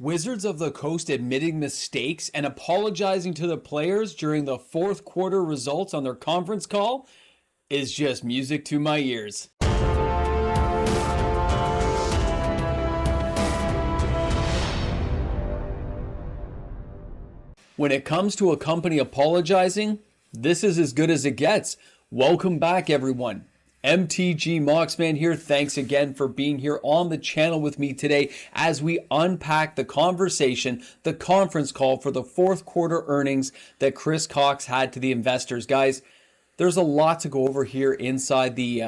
Wizards of the Coast admitting mistakes and apologizing to the players during the fourth quarter results on their conference call is just music to my ears. When it comes to a company apologizing, this is as good as it gets. Welcome back, everyone. MTG Moxman here. Thanks again for being here on the channel with me today as we unpack the conversation, the conference call for the fourth quarter earnings that Chris Cox had to the investors. Guys, there's a lot to go over here inside the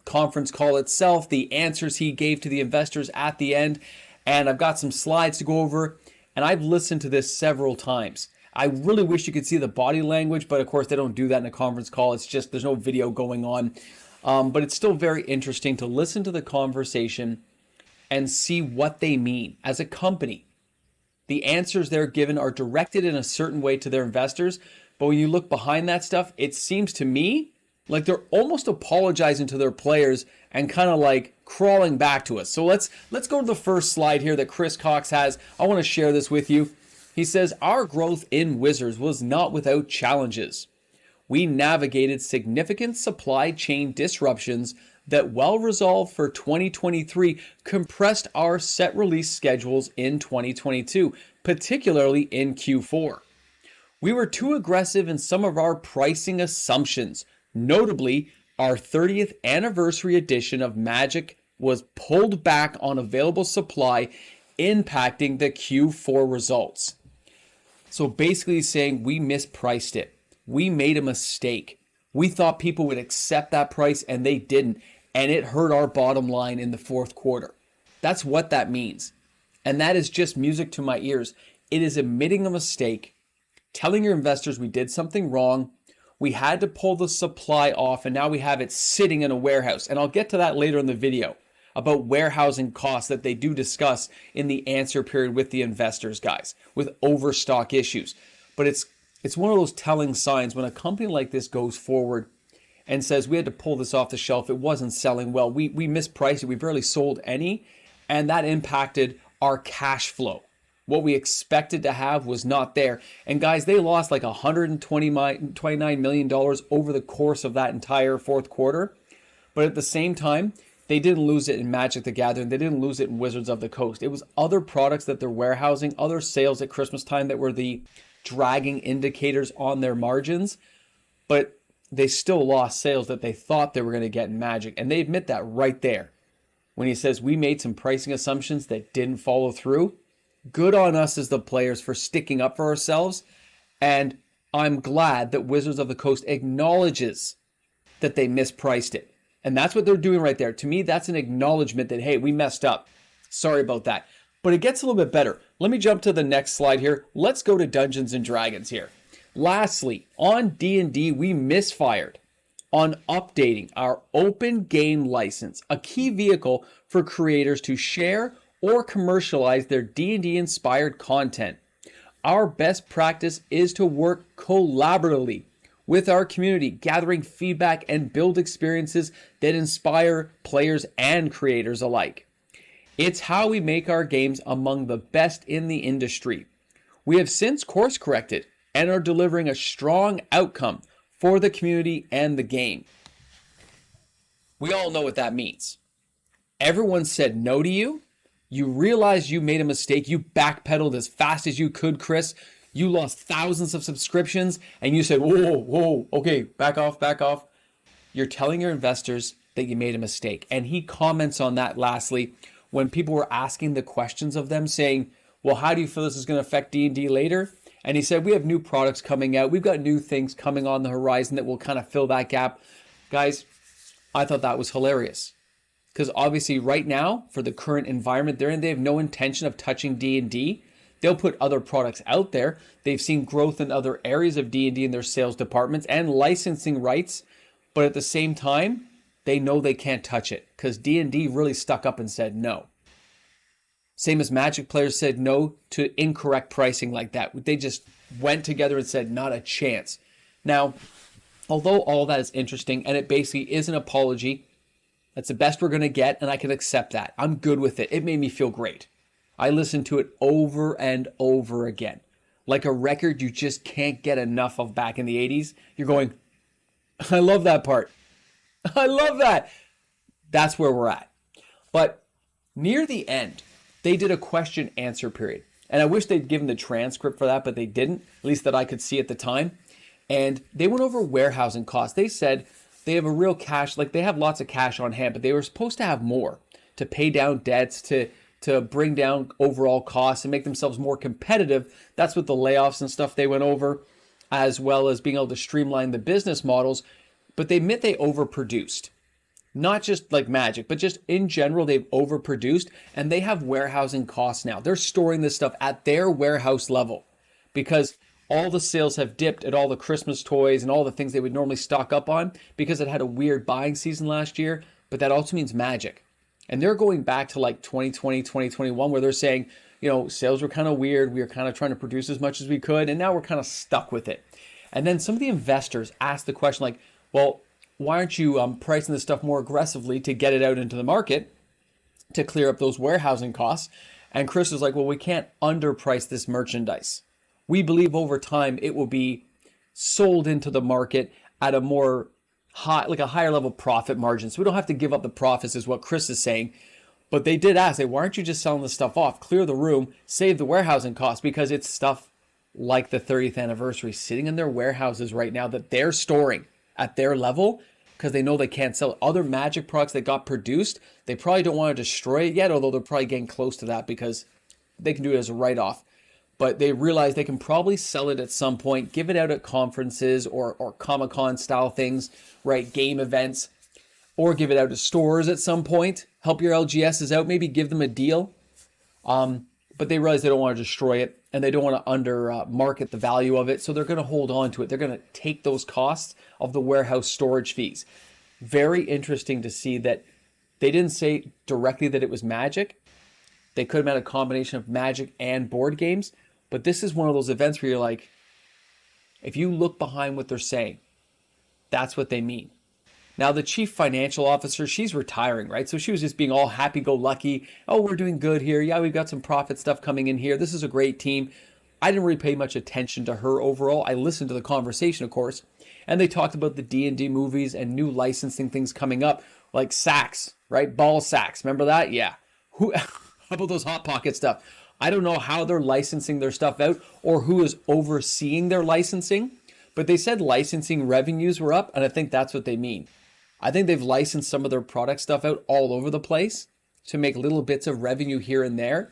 conference call itself, the answers he gave to the investors at the end, and I've got some slides to go over, and I've listened to this several times. I really wish you could see the body language, but of course they don't do that in a conference call. It's just there's no video going on. But it's still very interesting to listen to the conversation and see what they mean as a company. The answers they're given are directed in a certain way to their investors, but when you look behind that stuff, it seems to me like they're almost apologizing to their players and kind of like crawling back to us. So let's go to the first slide here that Chris Cox has. I want to share this with you. He says, "Our growth in Wizards was not without challenges. We navigated significant supply chain disruptions that, well resolved for 2023, compressed our set release schedules in 2022, particularly in Q4. We were too aggressive in some of our pricing assumptions. Notably, our 30th anniversary edition of Magic was pulled back on available supply, impacting the Q4 results." So basically saying we mispriced it. We made a mistake. We thought people would accept that price and they didn't. And it hurt our bottom line in the fourth quarter. That's what that means. And that is just music to my ears. It is admitting a mistake, telling your investors we did something wrong. We had to pull the supply off and now we have it sitting in a warehouse. And I'll get to that later in the video about warehousing costs that they do discuss in the answer period with the investors, guys, with overstock issues. But it's one of those telling signs when a company like this goes forward and says we had to pull this off the shelf. It wasn't selling well. We mispriced it. We barely sold any. And that impacted our cash flow. What we expected to have was not there. And guys, they lost like $129 million over the course of that entire fourth quarter. But at the same time, they didn't lose it in Magic the Gathering. They didn't lose it in Wizards of the Coast. It was other products that they're warehousing, other sales at Christmas time that were the dragging indicators on their margins, but they still lost sales that they thought they were going to get in Magic. And they admit that right there. When he says we made some pricing assumptions that didn't follow through, good on us as the players for sticking up for ourselves. And I'm glad that Wizards of the Coast acknowledges that they mispriced it. And that's what they're doing right there. To me, that's an acknowledgement that, hey, we messed up. Sorry about that. But it gets a little bit better. Let me jump to the next slide here. Let's go to Dungeons and Dragons here. Lastly, on D&D, we misfired on updating our open game license, a key vehicle for creators to share or commercialize their D&D inspired content. Our best practice is to work collaboratively with our community, gathering feedback and build experiences that inspire players and creators alike. It's how we make our games among the best in the industry. We have since course corrected and are delivering a strong outcome for the community and the game. We all know what that means. Everyone said no to you. You realized you made a mistake. You backpedaled as fast as you could, Chris. You lost thousands of subscriptions and you said, whoa, okay, back off. You're telling your investors that you made a mistake. And he comments on that lastly, when people were asking the questions of them saying, well, how do you feel this is going to affect D&D later? And he said, we have new products coming out. We've got new things coming on the horizon that will kind of fill that gap. Guys, I thought that was hilarious. Because obviously right now, for the current environment they're in, they have no intention of touching D&D. They'll put other products out there. They've seen growth in other areas of D&D in their sales departments and licensing rights. But at the same time, they know they can't touch it because D&D really stuck up and said no. Same as Magic players said no to incorrect pricing like that. They just went together and said not a chance. Now, although all that is interesting and it basically is an apology, that's the best we're going to get and I can accept that. I'm good with it. It made me feel great. I listened to it over and over again. Like a record you just can't get enough of back in the 80s. You're going, I love that part. I love that. That's where we're at. But near the end, they did a question answer period. And I wish they'd given the transcript for that, but they didn't, at least that I could see at the time. And they went over warehousing costs. They said they have a real cash, like they have lots of cash on hand, but they were supposed to have more to pay down debts, to bring down overall costs and make themselves more competitive. That's what the layoffs and stuff they went over, as well as being able to streamline the business models. But they admit they overproduced. Not just like Magic, but just in general, they've overproduced and they have warehousing costs now. They're storing this stuff at their warehouse level because all the sales have dipped at all the Christmas toys and all the things they would normally stock up on because it had a weird buying season last year. But that also means Magic. And they're going back to like 2020, 2021, where they're saying, sales were kind of weird. We were kind of trying to produce as much as we could. And now we're kind of stuck with it. And then some of the investors asked the question like, well, why aren't you pricing this stuff more aggressively to get it out into the market to clear up those warehousing costs? And Chris was like, well, we can't underprice this merchandise. We believe over time it will be sold into the market at a more high, like a higher level profit margin. So we don't have to give up the profits is what Chris is saying. But they did ask, why aren't you just selling this stuff off, clear the room, save the warehousing costs? Because it's stuff like the 30th anniversary sitting in their warehouses right now that they're storing at their level because they know they can't sell other Magic products that got produced. They probably don't want to destroy it yet, although they're probably getting close to that because they can do it as a write-off. But they realize they can probably sell it at some point, give it out at conferences or Comic-Con style things, right? Game events, or give it out to stores at some point. Help your LGSs out, maybe give them a deal. But they realize they don't want to destroy it and they don't want to under market the value of it. So they're going to hold on to it. They're going to take those costs of the warehouse storage fees. Very interesting to see that they didn't say directly that it was Magic. They could have had a combination of Magic and board games. But this is one of those events where you're like, if you look behind what they're saying, that's what they mean. Now, the chief financial officer, she's retiring, right? So she was just being all happy-go-lucky. Oh, we're doing good here. Yeah, we've got some profit stuff coming in here. This is a great team. I didn't really pay much attention to her overall. I listened to the conversation, of course. And they talked about the D&D movies and new licensing things coming up, like sacks, right? Ball sacks. Remember that? Yeah. How about those Hot Pocket stuff? I don't know how they're licensing their stuff out or who is overseeing their licensing, but they said licensing revenues were up, and I think that's what they mean. I think they've licensed some of their product stuff out all over the place to make little bits of revenue here and there,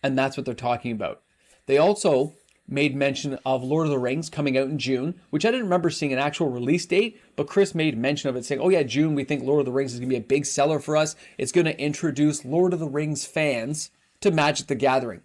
and that's what they're talking about. They also made mention of Lord of the Rings coming out in June, which I didn't remember seeing an actual release date, but Chris made mention of it saying, oh yeah, June, we think Lord of the Rings is going to be a big seller for us. It's going to introduce Lord of the Rings fans to Magic the Gathering.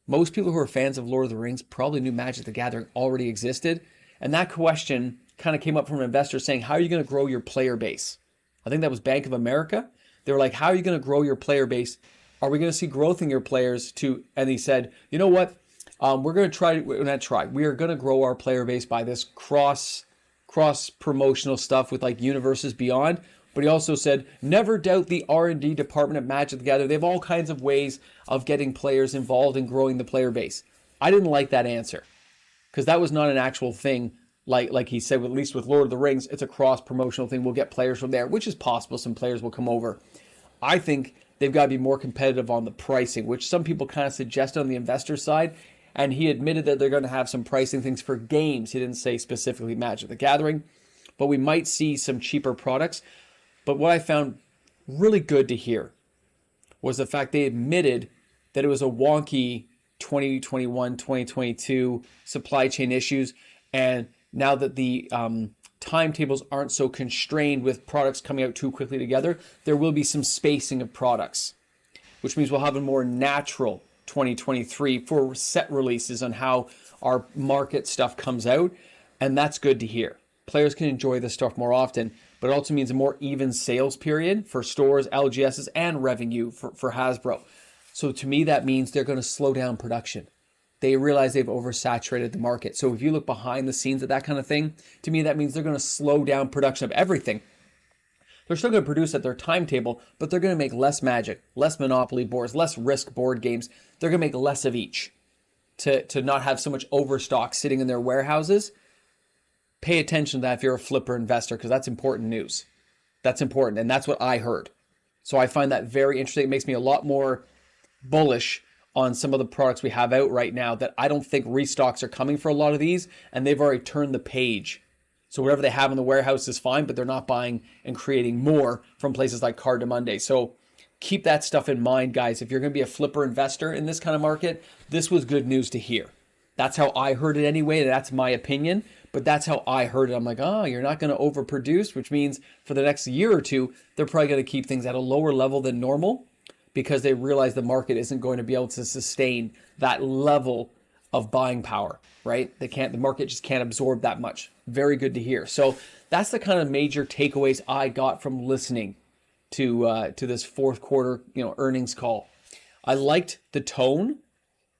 Most people who are fans of Lord of the Rings probably knew Magic the Gathering already existed. And that question kind of came up from an investor saying, how are you going to grow your player base? I think that was Bank of America. They were like, how are you going to grow your player base? Are we going to see growth in your players too? And he said, you know what? We're going to try. We are going to grow our player base by this cross promotional stuff with like Universes Beyond. But he also said, never doubt the R&D department at Magic the Gathering. They have all kinds of ways of getting players involved and growing the player base. I didn't like that answer because that was not an actual thing. Like he said, at least with Lord of the Rings, it's a cross-promotional thing. We'll get players from there, which is possible. Some players will come over. I think they've got to be more competitive on the pricing, which some people kind of suggested on the investor side. And he admitted that they're going to have some pricing things for games. He didn't say specifically Magic the Gathering, but we might see some cheaper products. But what I found really good to hear was the fact they admitted that it was a wonky 2021, 2022 supply chain issues. And now that the timetables aren't so constrained with products coming out too quickly together, there will be some spacing of products, which means we'll have a more natural 2023 for set releases on how our market stuff comes out. And that's good to hear. Players can enjoy this stuff more often, but it also means a more even sales period for stores, LGSs, and revenue for Hasbro. So to me, that means they're going to slow down production. They realize they've oversaturated the market. So if you look behind the scenes at that kind of thing, to me, that means they're going to slow down production of everything They're still going to produce at their timetable, but they're going to make less Magic, less Monopoly boards, less Risk board games. They're going to make less of each to not have so much overstock sitting in their warehouses. Pay attention to that if you're a flipper investor, because that's important news. That's important, and that's what I heard. So I find that very interesting. It makes me a lot more bullish on some of the products we have out right now, that I don't think restocks are coming for a lot of these, and they've already turned the page. So whatever they have in the warehouse is fine, but they're not buying and creating more from places like Cardamone. So keep that stuff in mind, guys. If you're going to be a flipper investor in this kind of market, this was good news to hear. That's how I heard it anyway. That's my opinion, but that's how I heard it. I'm like, oh, you're not going to overproduce, which means for the next year or two, they're probably going to keep things at a lower level than normal, because they realize the market isn't going to be able to sustain that level of buying power, right? The market just can't absorb that much. Very good to hear. So that's the kind of major takeaways I got from listening to this fourth quarter, earnings call. I liked the tone.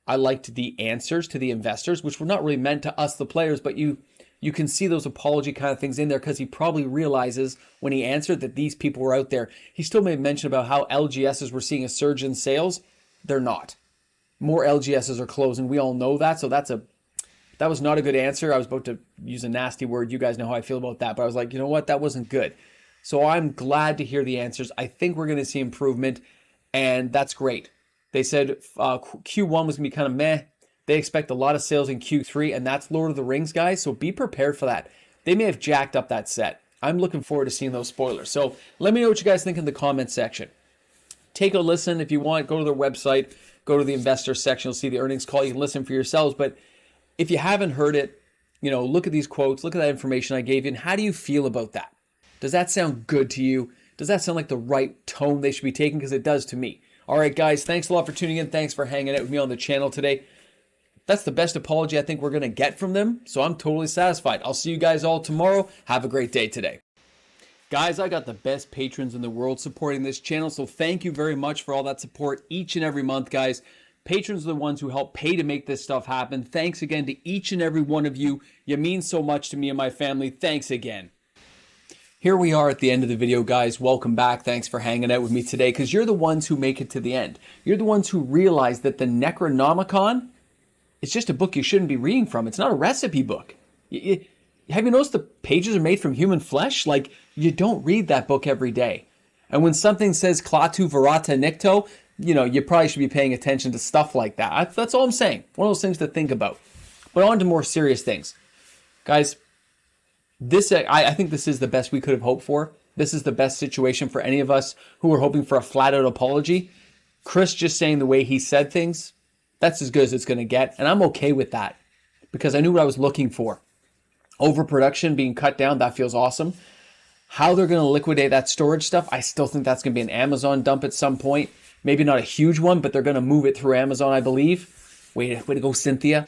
I liked the answers to the investors, which were not really meant to us, the players, but you can see those apology kind of things in there, because he probably realizes when he answered that these people were out there. He still made mention about how LGSs were seeing a surge in sales. They're not. More LGSs are closing. We all know that. So that was not a good answer. I was about to use a nasty word. You guys know how I feel about that. But I was like, you know what? That wasn't good. So I'm glad to hear the answers. I think we're going to see improvement, and that's great. They said Q1 was going to be kind of meh. They expect a lot of sales in Q3, and that's Lord of the Rings, guys, so be prepared for that. They may have jacked up that set. I'm looking forward to seeing those spoilers. So let me know what you guys think in the comments section. Take a listen if you want. Go to their website. Go to the investor section. You'll see the earnings call. You can listen for yourselves. But if you haven't heard it, look at these quotes. Look at that information I gave you. And how do you feel about that? Does that sound good to you? Does that sound like the right tone they should be taking? Because it does to me. All right, guys, thanks a lot for tuning in. Thanks for hanging out with me on the channel today. That's the best apology I think we're going to get from them, so I'm totally satisfied. I'll see you guys all tomorrow. Have a great day today. Guys, I got the best patrons in the world supporting this channel, so thank you very much for all that support each and every month, guys. Patrons are the ones who help pay to make this stuff happen. Thanks again to each and every one of you. You mean so much to me and my family. Thanks again. Here we are at the end of the video, guys. Welcome back. Thanks for hanging out with me today, because you're the ones who make it to the end. You're the ones who realize that the Necronomicon, it's just a book you shouldn't be reading from. It's not a recipe book. Have you noticed the pages are made from human flesh? Like, you don't read that book every day. And when something says Klaatu Verata Nikto, you probably should be paying attention to stuff like that. That's all I'm saying. One of those things to think about. But on to more serious things. Guys, I think this is the best we could have hoped for. This is the best situation for any of us who were hoping for a flat-out apology. Chris just saying the way he said things, that's as good as it's going to get. And I'm okay with that, because I knew what I was looking for. Overproduction being cut down, that feels awesome. How they're going to liquidate that storage stuff, I still think that's going to be an Amazon dump at some point. Maybe not a huge one, but they're going to move it through Amazon, I believe. Way to go, Cynthia.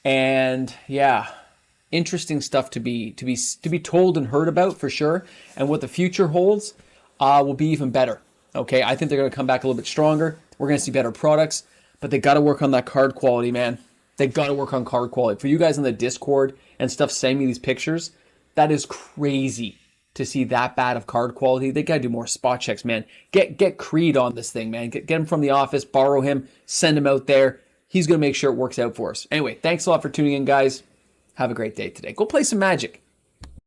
And yeah, interesting stuff to be told and heard about for sure. And what the future holds will be even better. Okay, I think they're going to come back a little bit stronger. We're going to see better products, but they got to work on that card quality, man. They got to work on card quality. For you guys in the Discord and stuff sending me these pictures, that is crazy to see that bad of card quality. They got to do more spot checks, man. Get Creed on this thing, man. Get him from the office, borrow him, send him out there. He's going to make sure it works out for us. Anyway, thanks a lot for tuning in, guys. Have a great day today. Go play some Magic.